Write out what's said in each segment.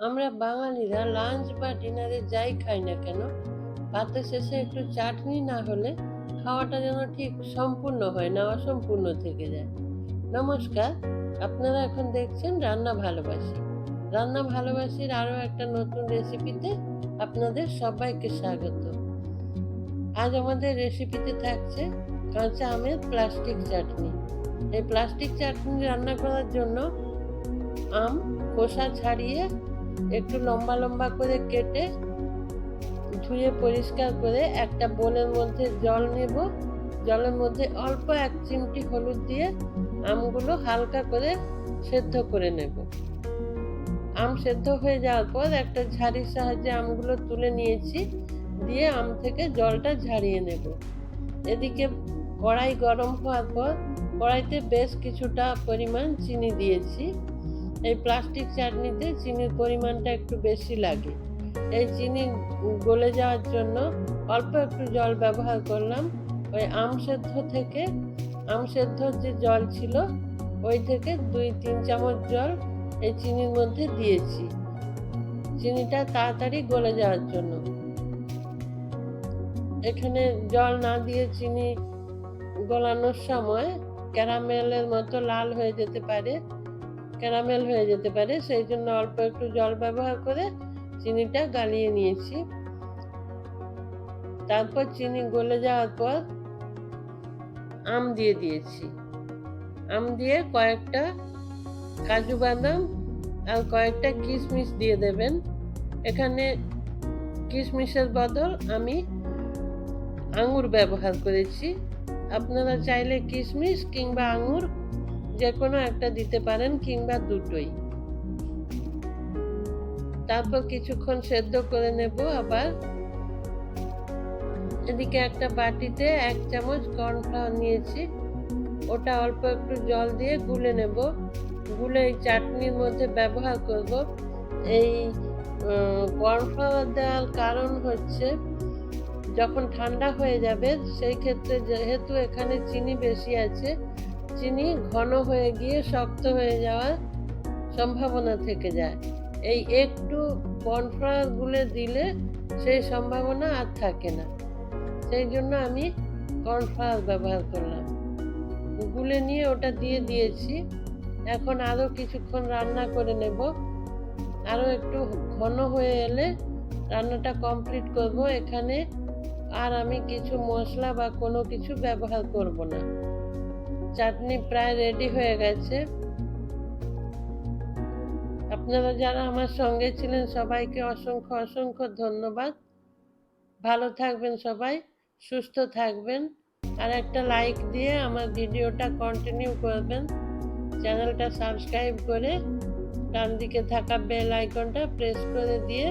আমরা বাঙালিরা লাঞ্চ বা ডিনারে যাই খাই না কেন, ভাতের শেষে একটু চাটনি না হলে খাওয়াটা যেন ঠিক সম্পূর্ণ হয় না, অসম্পূর্ণ থেকে যায়। নমস্কার, আপনারা এখন দেখছেন রান্না ভালোবাসি। রান্না ভালোবাসির আরও একটা নতুন রেসিপিতে আপনাদের সবাইকে স্বাগত। আজ আমাদের রেসিপিতে থাকছে কাঁচা আমের প্লাস্টিক চাটনি। এই প্লাস্টিক চাটনি রান্না করার জন্য আম খোসা ছাড়িয়ে একটু লম্বা লম্বা করে কেটে ধুয়ে পরিষ্কার করে একটা বোলের মধ্যে জল নেব। জলের মধ্যে অল্প 1 চিমটি হলুদ দিয়ে আমগুলো হালকা করে সেদ্ধ করে নেব। আম সেদ্ধ হয়ে যাওয়ার পর একটা ঝাড়ির সাহায্যে আমগুলো তুলে নিয়েছি, দিয়ে আম থেকে জলটা ঝাড়িয়ে নেব। এদিকে কড়াই গরম হওয়ার পর কড়াইতে বেশ কিছুটা পরিমাণ চিনি দিয়েছি। এই প্লাস্টিক চাটনিতে চিনির পরিমাণটা একটু বেশি লাগে। এই চিনি গলে যাওয়ার জন্য অল্প একটু জল ব্যবহার করলাম। ওই আম সেদ্ধর যে জল ছিল ওই থেকে 2-3 চামচ জল এই চিনির মধ্যে দিয়েছি, চিনিটা তাড়াতাড়ি গলে যাওয়ার জন্য। এখানে জল না দিয়ে চিনি গলানোর সময় ক্যারামেলের মতো লাল হয়ে যেতে পারে, ক্যারামেল হয়ে যেতে পারে, সেই জন্য অল্প একটু জল ব্যবহার করে চিনিটা গালিয়ে নিয়েছি। তারপর চিনি গলে যাওয়ার পর আম দিয়ে দিয়েছি। আম দিয়ে কয়েকটা কাজু বাদাম আর কয়েকটা কিশমিশ দিয়ে দেবেন। এখানে কিশমিশের বদল আমি আঙুর ব্যবহার করেছি। আপনারা চাইলে কিশমিশ কিংবা আঙুর যে কোনো একটা দিতে পারেন, কিংবা দুটোই। তারপর কিছুক্ষণ সেদ্ধ করে নেব আবার। এদিকে একটা বাটিতে 1 চামচ কর্নফ্লাওয়ার নিয়েছি, ওটা অল্প একটু জল দিয়ে গুলে নেব। গুলে এই চাটনির মধ্যে ব্যবহার করব। এই কর্নফ্লাওয়ার দেওয়ার কারণ হচ্ছে, যখন ঠান্ডা হয়ে যাবে সেই ক্ষেত্রে যেহেতু এখানে চিনি বেশি আছে, চিনি ঘন হয়ে গিয়ে শক্ত হয়ে যাওয়ার সম্ভাবনা থেকে যায়। এই একটু কর্নফ্লাওয়ার গুলে দিলে সেই সম্ভাবনা আর থাকে না, সেই জন্য আমি কর্নফ্লাওয়ার ব্যবহার করলাম। গুলে নিয়ে ওটা দিয়ে দিয়েছি। এখন আরও কিছুক্ষণ রান্না করে নেব। আরও একটু ঘন হয়ে এলে রান্নাটা কমপ্লিট করব। এখানে আর আমি কিছু মশলা বা কোনো কিছু ব্যবহার করব না। চাটনি প্রায় রেডি হয়ে গেছে। আপনারা যারা আমার সঙ্গে ছিলেন সবাইকে অসংখ্য অসংখ্য ধন্যবাদ। ভালো থাকবেন সবাই, সুস্থ থাকবেন। আর একটা লাইক দিয়ে আমার ভিডিওটা কন্টিনিউ করবেন। চ্যানেলটা সাবস্ক্রাইব করে ডান দিকে থাকা বেল আইকনটা প্রেস করে দিয়ে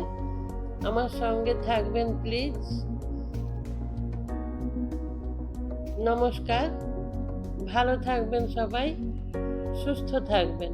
আমার সঙ্গে থাকবেন প্লিজ। নমস্কার, ভালো থাকবেন সবাই, সুস্থ থাকবেন।